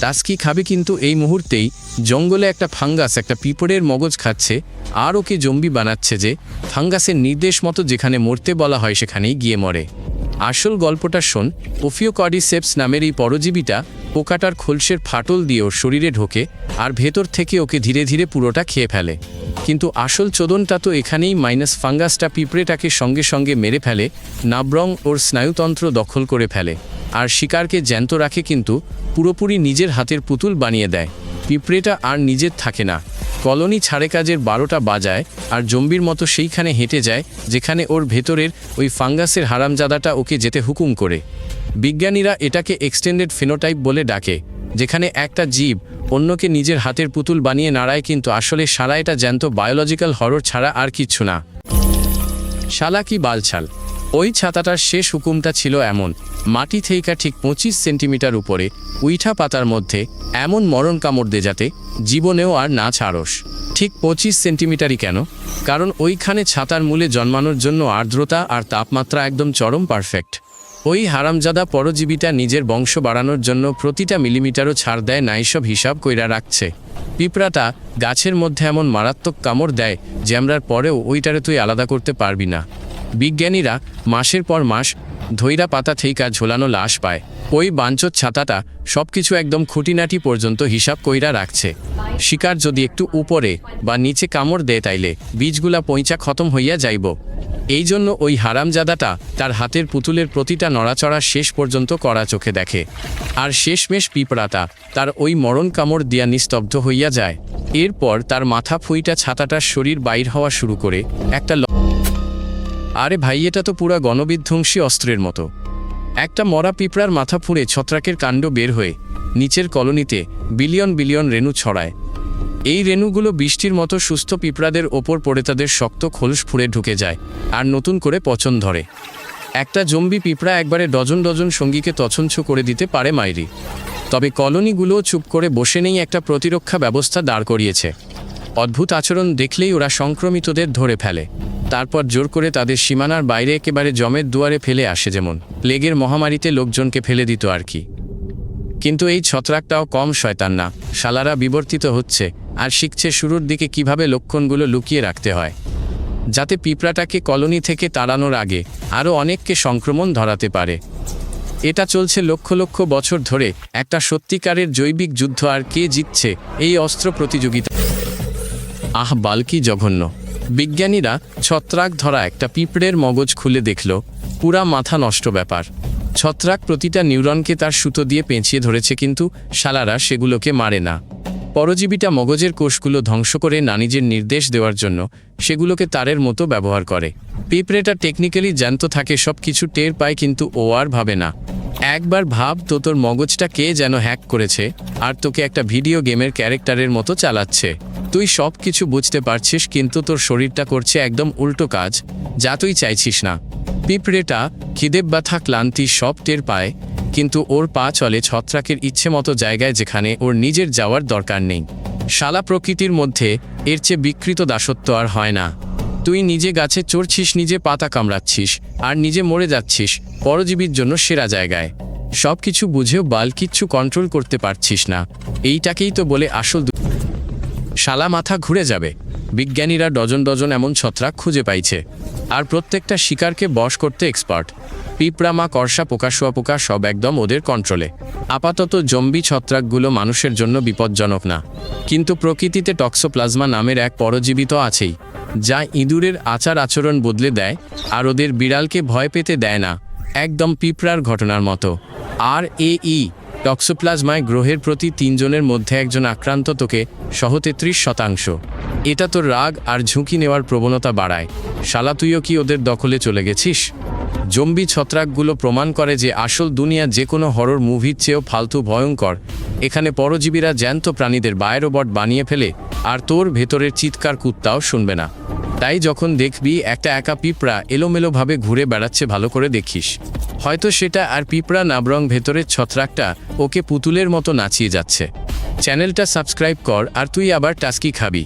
টাস্কি খাবে, কিন্তু এই মুহূর্তেই জঙ্গলে একটা ফাঙ্গাস একটা পিঁপড়ের মগজ খাচ্ছে আর ওকে জম্বি বানাচ্ছে, যে ফাঙ্গাসের নির্দেশ মতো যেখানে মরতে বলা হয় সেখানেই গিয়ে মরে। আসল গল্পটা শোন। ওফিওকর্ডিসেপ্স নামের এই পরজীবীটা পোকাটার খোলসের ফাটল দিয়ে ওর শরীরে ঢোকে আর ভেতর থেকে ওকে ধীরে ধীরে পুরোটা খেয়ে ফেলে। কিন্তু আসল চোদনটা তো এখানেই, ফাঙ্গাসটা পিঁপড়েটাকে সঙ্গে সঙ্গে মেরে ফেলে, নাব্রং ওর স্নায়ুতন্ত্র দখল করে ফেলে আর শিকারকে জ্যান্ত রাখে, কিন্তু পুরোপুরি নিজের হাতের পুতুল বানিয়ে দেয়। পিঁপড়েটা আর নিজের থাকে না, কলোনি ছাড়ে কাজের 12টা বাজায় আর জম্বির মতো সেইখানে হেঁটে যায় যেখানে ওর ভেতরের ওই ফাঙ্গাসের হারামজাদাটা ওকে যেতে হুকুম করে। বিজ্ঞানীরা এটাকে এক্সটেন্ডেড ফেনোটাইপ বলে ডাকে, যেখানে একটা জীব অন্যকে নিজের হাতের পুতুল বানিয়ে নাড়ায়, কিন্তু আসলে শালা এটা জ্যান্ত বায়োলজিক্যাল হরর ছাড়া আর কিচ্ছু না। শালা কি বালছাল! ওই ছাতাটার শেষ হুকুমটা ছিল এমন, মাটি থেকে ঠিক 25 সেন্টিমিটার উপরে উইঠা পাতার মধ্যে এমন মরণ কামড় দে যাতে জীবনেও আর না ছাড়স। ঠিক 25 সেন্টিমিটারই কেন? কারণ ওইখানে ছাতার মূলে জন্মানোর জন্য আর্দ্রতা আর তাপমাত্রা একদম চরম পারফেক্ট। ওই হারামজাদা পরজীবীটা নিজের বংশ বাড়ানোর জন্য প্রতিটা মিলিমিটারও ছাড় দেয় না, এইসব হিসাব কইরা রাখছে। পিঁপড়াটা গাছের মধ্যে এমন মারাত্মক কামড় দেয় যে আমরার পরেও ওইটারে তুই আলাদা করতে পারবি না। বিজ্ঞানীরা মাসের পর মাস ধইরা পাতা থেইকা ঝোলানো লাশ পায়। ওই বাঞ্চত ছাতাটা সব কিছু একদম খুঁটিনাটি পর্যন্ত হিসাব কইরা রাখছে। শিকার যদি একটু উপরে বা নিচে কামড় দেয় তাইলে বীজগুলা পইচা খতম হইয়া যাইব। এই জন্য ওই হারামজাদাটা তার হাতের পুতুলের প্রতিটা নড়াচড়া শেষ পর্যন্ত কড়া চোখে দেখে, আর শেষমেশ পিঁপড়াটা তার ওই মরণ কামড় দিয়া নিস্তব্ধ হইয়া যায়। এরপর তার মাথা ফুইটা ছাতাটার শরীর বাইর হওয়া শুরু করে একটা আরে ভাই, এটা তো পুরা গণবিধ্বংসী অস্ত্রের মতো। একটা মরা পিঁপড়ার মাথা ফুঁড়ে ছত্রাকের কাণ্ড বের হয়ে নিচের কলোনিতে বিলিয়ন বিলিয়ন রেণু ছড়ায়। এই রেণুগুলো বৃষ্টির মতো সুস্থ পিঁপড়াদের ওপর পড়ে তাদের শক্ত খোলস ফুঁড়ে ঢুকে যায় আর নতুন করে পচন ধরে। একটা জম্বি পিঁপড়া একবারে ডজন ডজন সঙ্গীকে তছনছ করে দিতে পারে মাইরি। তবে কলোনিগুলোও চুপ করে বসে নেই, একটা প্রতিরক্ষা ব্যবস্থা দাঁড় করিয়েছে। অদ্ভুত আচরণ দেখলেই ওরা সংক্রমিতদের ধরে ফেলে, তারপর জোর করে তাদের সীমানার বাইরে একেবারে জমের দুয়ারে ফেলে আসে, যেমন প্লেগের মহামারীতে লোকজনকে ফেলে দিত আর কি। কিন্তু এই ছত্রাকটাও কম শয়তান না। শালারা বিবর্তিত হচ্ছে আর শিখছে শুরুর দিকে কিভাবে লক্ষণগুলো লুকিয়ে রাখতে হয়, যাতে পিঁপড়াটাকে কলোনি থেকে তাড়ানোর আগে আরও অনেককে সংক্রমণ ধরাতে পারে। এটা চলছে লক্ষ লক্ষ বছর ধরে, একটা সত্যিকারের জৈবিক যুদ্ধ। আর কে জিতছে এই অস্ত্র প্রতিযোগিতা? আহ, বালকি জঘন্য! বিজ্ঞানীরা ছত্রাক ধরা একটা পিঁপড়ের মগজ খুলে দেখল, পুরা মাথা নষ্ট ব্যাপার। ছত্রাক প্রতিটা নিউরনকে তার সুতো দিয়ে পেঁচিয়ে ধরেছে, কিন্তু শালারা সেগুলোকে মারে না। পরজীবীটা মগজের কোষগুলো ধ্বংস করে না নিজের নির্দেশ দেওয়ার জন্য সেগুলোকে তারের মতো ব্যবহার করে। পিঁপড়েটা টেকনিক্যালি জ্যান্ত থাকে, সব কিছু টের পায়, কিন্তু ও আর ভাবে না। একবার ভাব তো, তোর মগজটা কে যেন হ্যাক করেছে আর তোকে একটা ভিডিও গেমের ক্যারেক্টারের মতো চালাচ্ছে। তুই সব কিছু বুঝতে পারছিস, কিন্তু তোর শরীরটা করছে একদম উল্টো কাজ, যা তুই চাইছিস না। পিঁপড়েটা খিদে ব্যথা ক্লান্তি সব টের পায়, কিন্তু ওর পা চলে ছত্রাকের ইচ্ছে মতো জায়গায়, যেখানে ওর নিজের যাওয়ার দরকার নেই। শালা প্রকৃতির মধ্যে এর চেয়ে বিকৃত দাসত্ব আর হয় না। তুই নিজে গাছে চড়ছিস, নিজে পাতা কামড়াচ্ছিস আর নিজে মরে যাচ্ছিস পরজীবীর জন্য সেরা জায়গায়। সব কিছু বুঝেও বাল কিচ্ছু কন্ট্রোল করতে পারছিস না। এইটাকেই তো বলে আসল। শালা মাথা ঘুরে যাবে। বিজ্ঞানীরা ডজন ডজন এমন ছত্রাক খুঁজে পাইছে, আর প্রত্যেকটা শিকারকে বশ করতে এক্সপার্ট। পিঁপড়া, মাকড়সা, পোকা, শুঁয়োপোকা সব একদম ওদের কন্ট্রোলে। আপাতত জম্বি ছত্রাকগুলো মানুষের জন্য বিপজ্জনক না, কিন্তু প্রকৃতিতে টক্সোপ্লাজমা নামের এক পরজীবী তো আছেই, যা ইঁদুরের আচার আচরণ বদলে দেয় আর ওদের বিড়ালকে ভয় পেতে দেয় না, একদম পিঁপড়ার ঘটনার মতো। আর টক্সোপ্লাজমায় গ্রহের প্রতি 3 জনের মধ্যে একজন আক্রান্ত তোকে সহ 33%। এটা তোর রাগ আর ঝুঁকি নেওয়ার প্রবণতা বাড়ায়। শালা, তুইও কি ওদের দখলে চলে গেছিস? জম্বি ছত্রাকগুলো প্রমাণ করে যে আসল দুনিয়া যে কোনো হরর মুভির চেয়েও ফালতু ভয়ঙ্কর। এখানে পরজীবীরা জ্যান্ত প্রাণীদের বায়োরোবট বানিয়ে ফেলে, আর তোর ভেতরের চিৎকার কুত্তাও শুনবে না। তাই যখন দেখবি একটা একা পিঁপড়া এলোমেলোভাবে ঘুরে বেড়াচ্ছে, ভালো করে দেখিস। হয়তো সেটা আর পিঁপড়া না, বরং ভেতরের ছত্রাকটা ওকে পুতুলের মতো নাচিয়ে যাচ্ছে। চ্যানেলটা সাবস্ক্রাইব কর, আর তুই আবার টাস্কি খাবি।